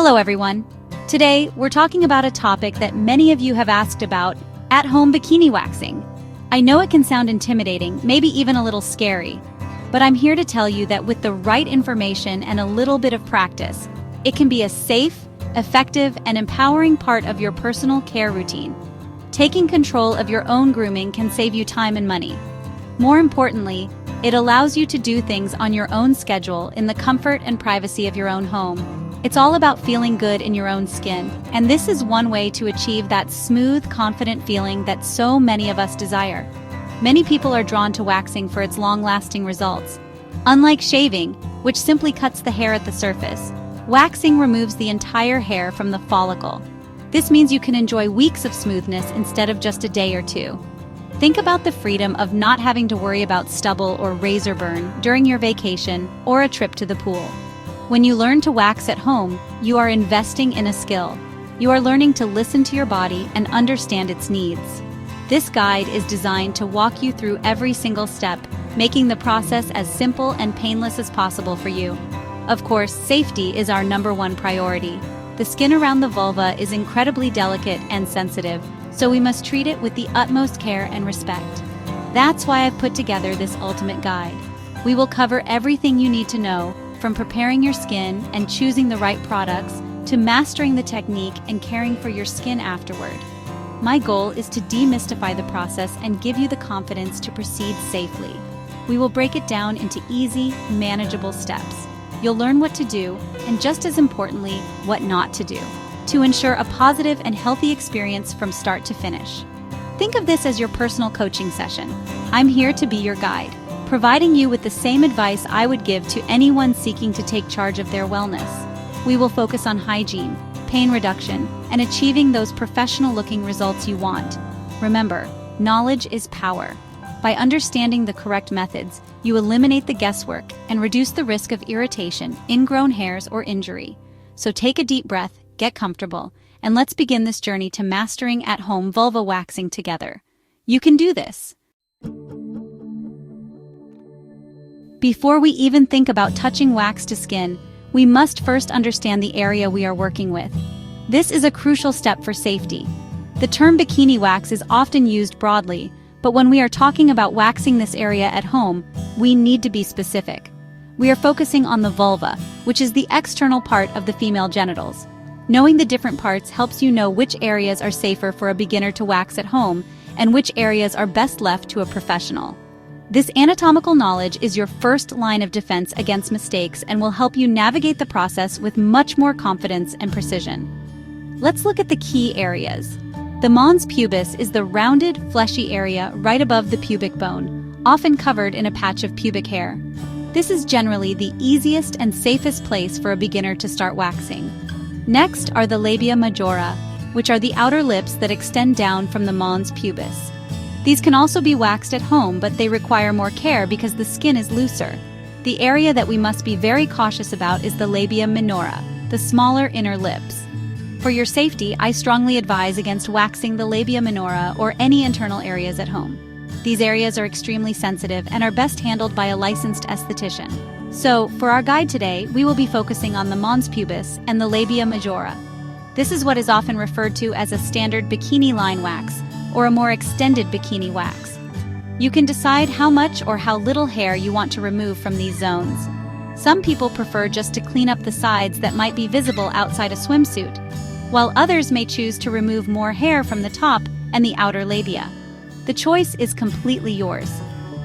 Hello everyone. Today, we're talking about a topic that many of you have asked about, at-home bikini waxing. I know it can sound intimidating, maybe even a little scary, but I'm here to tell you that with the right information and a little bit of practice, it can be a safe, effective, and empowering part of your personal care routine. Taking control of your own grooming can save you time and money. More importantly, it allows you to do things on your own schedule in the comfort and privacy of your own home. It's all about feeling good in your own skin, and this is one way to achieve that smooth, confident feeling that so many of us desire. Many people are drawn to waxing for its long-lasting results. Unlike shaving, which simply cuts the hair at the surface, waxing removes the entire hair from the follicle. This means you can enjoy weeks of smoothness instead of just a day or two. Think about the freedom of not having to worry about stubble or razor burn during your vacation or a trip to the pool. When you learn to wax at home, you are investing in a skill. You are learning to listen to your body and understand its needs. This guide is designed to walk you through every single step, making the process as simple and painless as possible for you. Of course, safety is our #1 priority. The skin around the vulva is incredibly delicate and sensitive, so we must treat it with the utmost care and respect. That's why I've put together this ultimate guide. We will cover everything you need to know, from preparing your skin and choosing the right products to mastering the technique and caring for your skin afterward. My goal is to demystify the process and give you the confidence to proceed safely. We will break it down into easy, manageable steps. You'll learn what to do, and just as importantly, what not to do, to ensure a positive and healthy experience from start to finish. Think of this as your personal coaching session. I'm here to be your guide, providing you with the same advice I would give to anyone seeking to take charge of their wellness. We will focus on hygiene, pain reduction, and achieving those professional-looking results you want. Remember, knowledge is power. By understanding the correct methods, you eliminate the guesswork and reduce the risk of irritation, ingrown hairs, or injury. So take a deep breath, get comfortable, and let's begin this journey to mastering at-home vulva waxing together. You can do this. Before we even think about touching wax to skin, we must first understand the area we are working with. This is a crucial step for safety. The term bikini wax is often used broadly, but when we are talking about waxing this area at home, we need to be specific. We are focusing on the vulva, which is the external part of the female genitals. Knowing the different parts helps you know which areas are safer for a beginner to wax at home and which areas are best left to a professional. This anatomical knowledge is your first line of defense against mistakes and will help you navigate the process with much more confidence and precision. Let's look at the key areas. The mons pubis is the rounded, fleshy area right above the pubic bone, often covered in a patch of pubic hair. This is generally the easiest and safest place for a beginner to start waxing. Next are the labia majora, which are the outer lips that extend down from the mons pubis. These can also be waxed at home, but they require more care because the skin is looser. The area that we must be very cautious about is the labia minora, the smaller inner lips. For your safety, I strongly advise against waxing the labia minora or any internal areas at home. These areas are extremely sensitive and are best handled by a licensed esthetician. So, for our guide today, we will be focusing on the mons pubis and the labia majora. This is what is often referred to as a standard bikini line wax, or a more extended bikini wax. You can decide how much or how little hair you want to remove from these zones. Some people prefer just to clean up the sides that might be visible outside a swimsuit, while others may choose to remove more hair from the top and the outer labia. The choice is completely yours.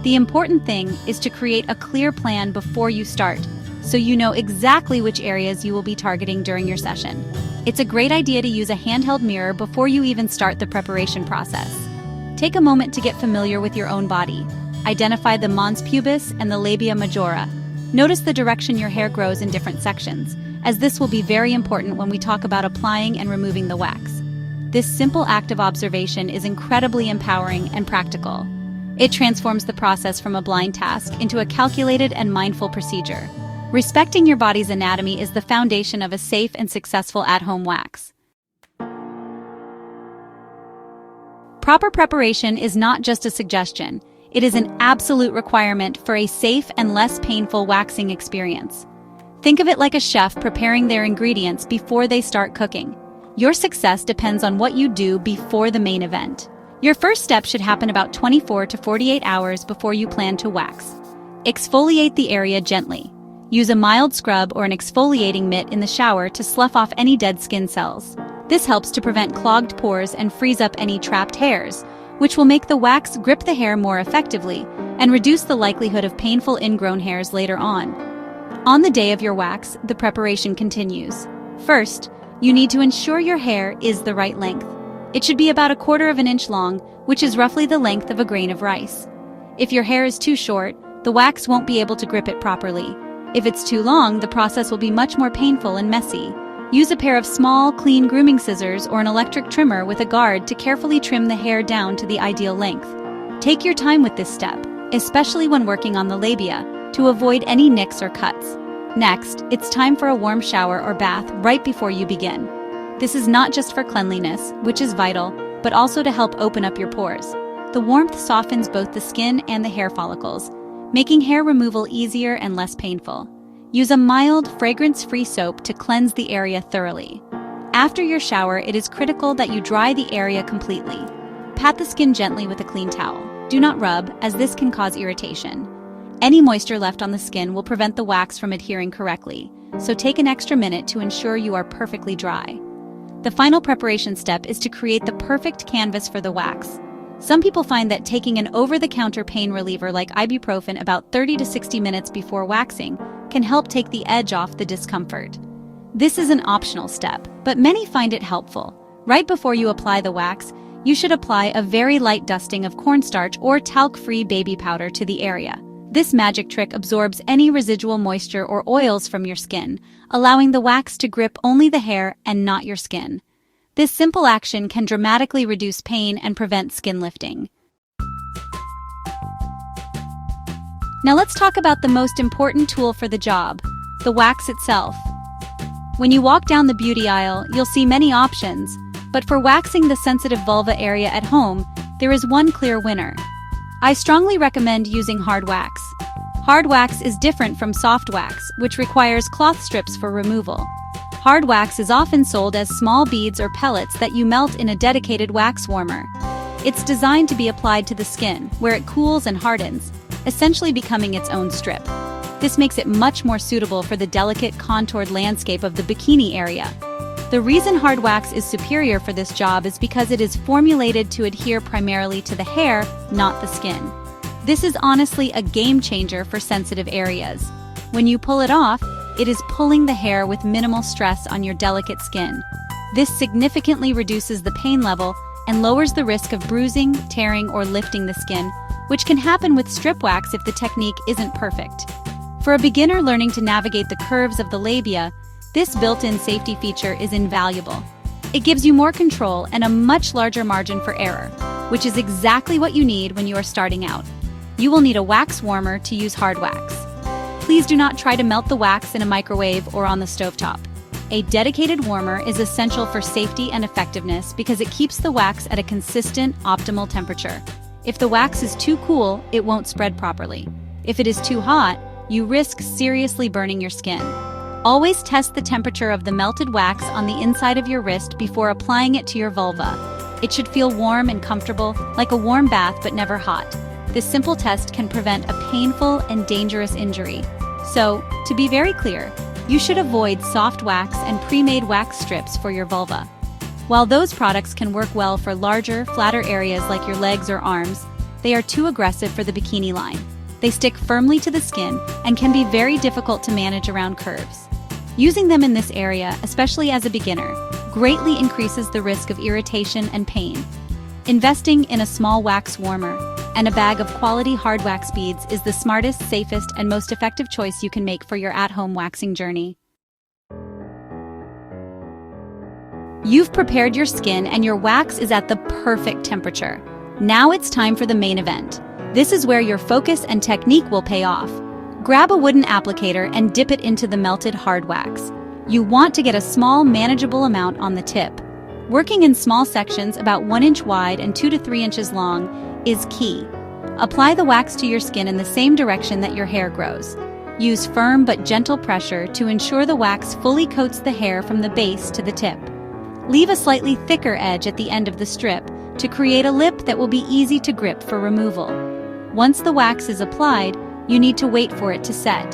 The important thing is to create a clear plan before you start, so you know exactly which areas you will be targeting during your session. It's a great idea to use a handheld mirror before you even start the preparation process. Take a moment to get familiar with your own body. Identify the mons pubis and the labia majora. Notice the direction your hair grows in different sections, as this will be very important when we talk about applying and removing the wax. This simple act of observation is incredibly empowering and practical. It transforms the process from a blind task into a calculated and mindful procedure. Respecting your body's anatomy is the foundation of a safe and successful at-home wax. Proper preparation is not just a suggestion, it is an absolute requirement for a safe and less painful waxing experience. Think of it like a chef preparing their ingredients before they start cooking. Your success depends on what you do before the main event. Your first step should happen about 24 to 48 hours before you plan to wax. Exfoliate the area gently. Use a mild scrub or an exfoliating mitt in the shower to slough off any dead skin cells. This helps to prevent clogged pores and frees up any trapped hairs, which will make the wax grip the hair more effectively and reduce the likelihood of painful ingrown hairs later on. On the day of your wax, the preparation continues. First, you need to ensure your hair is the right length. It should be about 1/4 of an inch long, which is roughly the length of a grain of rice. If your hair is too short, the wax won't be able to grip it properly. If it's too long, the process will be much more painful and messy. Use a pair of small, clean grooming scissors or an electric trimmer with a guard to carefully trim the hair down to the ideal length. Take your time with this step, especially when working on the labia, to avoid any nicks or cuts. Next, it's time for a warm shower or bath right before you begin. This is not just for cleanliness, which is vital, but also to help open up your pores. The warmth softens both the skin and the hair follicles, making hair removal easier and less painful. Use a mild, fragrance-free soap to cleanse the area thoroughly. After your shower, it is critical that you dry the area completely. Pat the skin gently with a clean towel. Do not rub, as this can cause irritation. Any moisture left on the skin will prevent the wax from adhering correctly, so take an extra minute to ensure you are perfectly dry. The final preparation step is to create the perfect canvas for the wax. Some people find that taking an over-the-counter pain reliever like ibuprofen about 30 to 60 minutes before waxing can help take the edge off the discomfort. This is an optional step, but many find it helpful. Right before you apply the wax, you should apply a very light dusting of cornstarch or talc-free baby powder to the area. This magic trick absorbs any residual moisture or oils from your skin, allowing the wax to grip only the hair and not your skin. This simple action can dramatically reduce pain and prevent skin lifting. Now let's talk about the most important tool for the job, the wax itself. When you walk down the beauty aisle, you'll see many options, but for waxing the sensitive vulva area at home, there is one clear winner. I strongly recommend using hard wax. Hard wax is different from soft wax, which requires cloth strips for removal. Hard wax is often sold as small beads or pellets that you melt in a dedicated wax warmer. It's designed to be applied to the skin, where it cools and hardens, essentially becoming its own strip. This makes it much more suitable for the delicate, contoured landscape of the bikini area. The reason hard wax is superior for this job is because it is formulated to adhere primarily to the hair, not the skin. This is honestly a game changer for sensitive areas. When you pull it off, it is pulling the hair with minimal stress on your delicate skin. This significantly reduces the pain level and lowers the risk of bruising, tearing, or lifting the skin, which can happen with strip wax if the technique isn't perfect. For a beginner learning to navigate the curves of the labia, this built-in safety feature is invaluable. It gives you more control and a much larger margin for error, which is exactly what you need when you are starting out. You will need a wax warmer to use hard wax. Please do not try to melt the wax in a microwave or on the stovetop. A dedicated warmer is essential for safety and effectiveness because it keeps the wax at a consistent, optimal temperature. If the wax is too cool, it won't spread properly. If it is too hot, you risk seriously burning your skin. Always test the temperature of the melted wax on the inside of your wrist before applying it to your vulva. It should feel warm and comfortable, like a warm bath but never hot. This simple test can prevent a painful and dangerous injury. So, to be very clear, you should avoid soft wax and pre-made wax strips for your vulva. While those products can work well for larger, flatter areas like your legs or arms, they are too aggressive for the bikini line. They stick firmly to the skin and can be very difficult to manage around curves. Using them in this area, especially as a beginner, greatly increases the risk of irritation and pain. Investing in a small wax warmer and a bag of quality hard wax beads is the smartest, safest, and most effective choice you can make for your at-home waxing journey. You've prepared your skin and your wax is at the perfect temperature. Now it's time for the main event. This is where your focus and technique will pay off. Grab a wooden applicator and dip it into the melted hard wax. You want to get a small, manageable amount on the tip. Working in small sections about 1 inch wide and 2 to 3 inches long is key. Apply the wax to your skin in the same direction that your hair grows. Use firm but gentle pressure to ensure the wax fully coats the hair from the base to the tip. Leave a slightly thicker edge at the end of the strip to create a lip that will be easy to grip for removal. Once the wax is applied, you need to wait for it to set.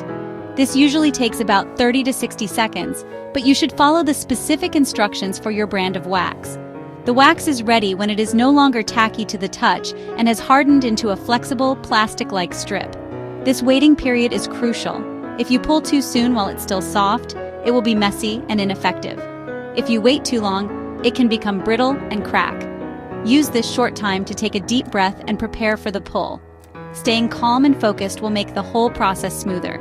This usually takes about 30 to 60 seconds, but you should follow the specific instructions for your brand of wax. The wax is ready when it is no longer tacky to the touch and has hardened into a flexible, plastic-like strip. This waiting period is crucial. If you pull too soon while it's still soft, it will be messy and ineffective. If you wait too long, it can become brittle and crack. Use this short time to take a deep breath and prepare for the pull. Staying calm and focused will make the whole process smoother.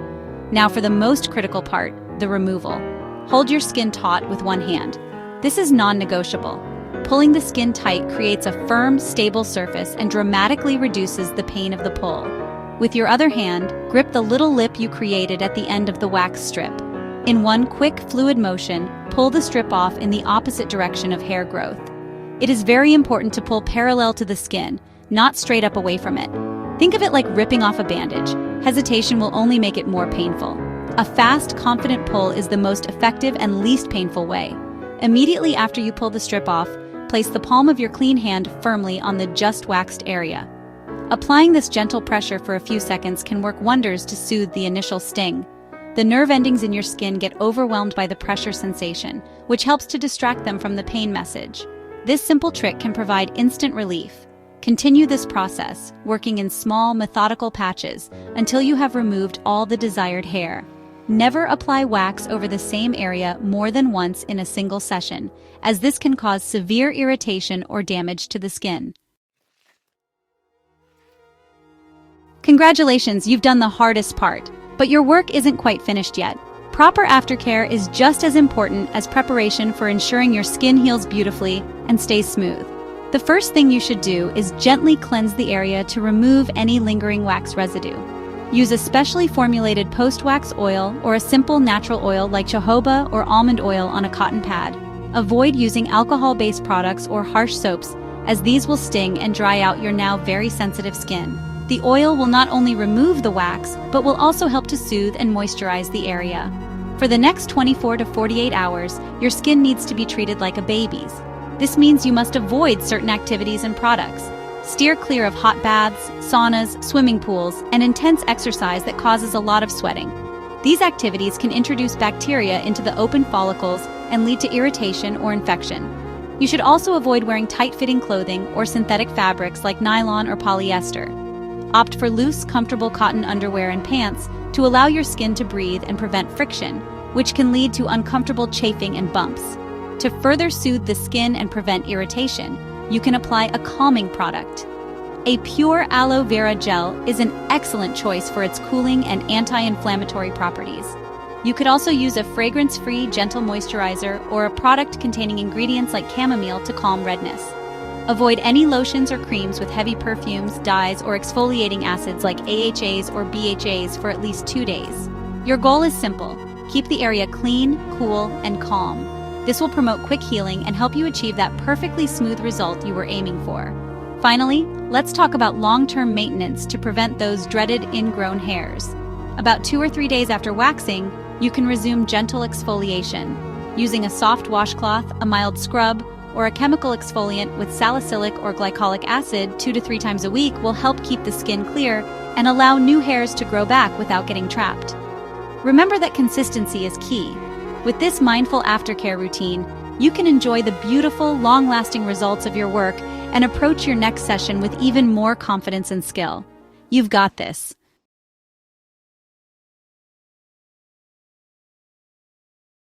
Now for the most critical part, the removal. Hold your skin taut with one hand. This is non-negotiable. Pulling the skin tight creates a firm, stable surface and dramatically reduces the pain of the pull. With your other hand, grip the little lip you created at the end of the wax strip. In one quick, fluid motion, pull the strip off in the opposite direction of hair growth. It is very important to pull parallel to the skin, not straight up away from it. Think of it like ripping off a bandage. Hesitation will only make it more painful. A fast, confident pull is the most effective and least painful way. Immediately after you pull the strip off, place the palm of your clean hand firmly on the just waxed area. Applying this gentle pressure for a few seconds can work wonders to soothe the initial sting. The nerve endings in your skin get overwhelmed by the pressure sensation, which helps to distract them from the pain message. This simple trick can provide instant relief. Continue this process, working in small, methodical patches, until you have removed all the desired hair. Never apply wax over the same area more than once in a single session, as this can cause severe irritation or damage to the skin. Congratulations, you've done the hardest part, but your work isn't quite finished yet. Proper aftercare is just as important as preparation for ensuring your skin heals beautifully and stays smooth. The first thing you should do is gently cleanse the area to remove any lingering wax residue. Use a specially formulated post-wax oil or a simple natural oil like jojoba or almond oil on a cotton pad. Avoid using alcohol-based products or harsh soaps, as these will sting and dry out your now very sensitive skin. The oil will not only remove the wax, but will also help to soothe and moisturize the area. For the next 24 to 48 hours, your skin needs to be treated like a baby's. This means you must avoid certain activities and products. Steer clear of hot baths, saunas, swimming pools, and intense exercise that causes a lot of sweating. These activities can introduce bacteria into the open follicles and lead to irritation or infection. You should also avoid wearing tight-fitting clothing or synthetic fabrics like nylon or polyester. Opt for loose, comfortable cotton underwear and pants to allow your skin to breathe and prevent friction, which can lead to uncomfortable chafing and bumps. To further soothe the skin and prevent irritation, you can apply a calming product. A pure aloe vera gel is an excellent choice for its cooling and anti-inflammatory properties. You could also use a fragrance-free, gentle moisturizer or a product containing ingredients like chamomile to calm redness. Avoid any lotions or creams with heavy perfumes, dyes, or exfoliating acids like AHAs or BHAs for at least 2 days. Your goal is simple: keep the area clean, cool, and calm. This will promote quick healing and help you achieve that perfectly smooth result you were aiming for. Finally, let's talk about long-term maintenance to prevent those dreaded ingrown hairs. About 2 or 3 days after waxing, you can resume gentle exfoliation. Using a soft washcloth, a mild scrub, or a chemical exfoliant with salicylic or glycolic acid 2 to 3 times a week will help keep the skin clear and allow new hairs to grow back without getting trapped. Remember that consistency is key. With this mindful aftercare routine, you can enjoy the beautiful, long-lasting results of your work and approach your next session with even more confidence and skill. You've got this.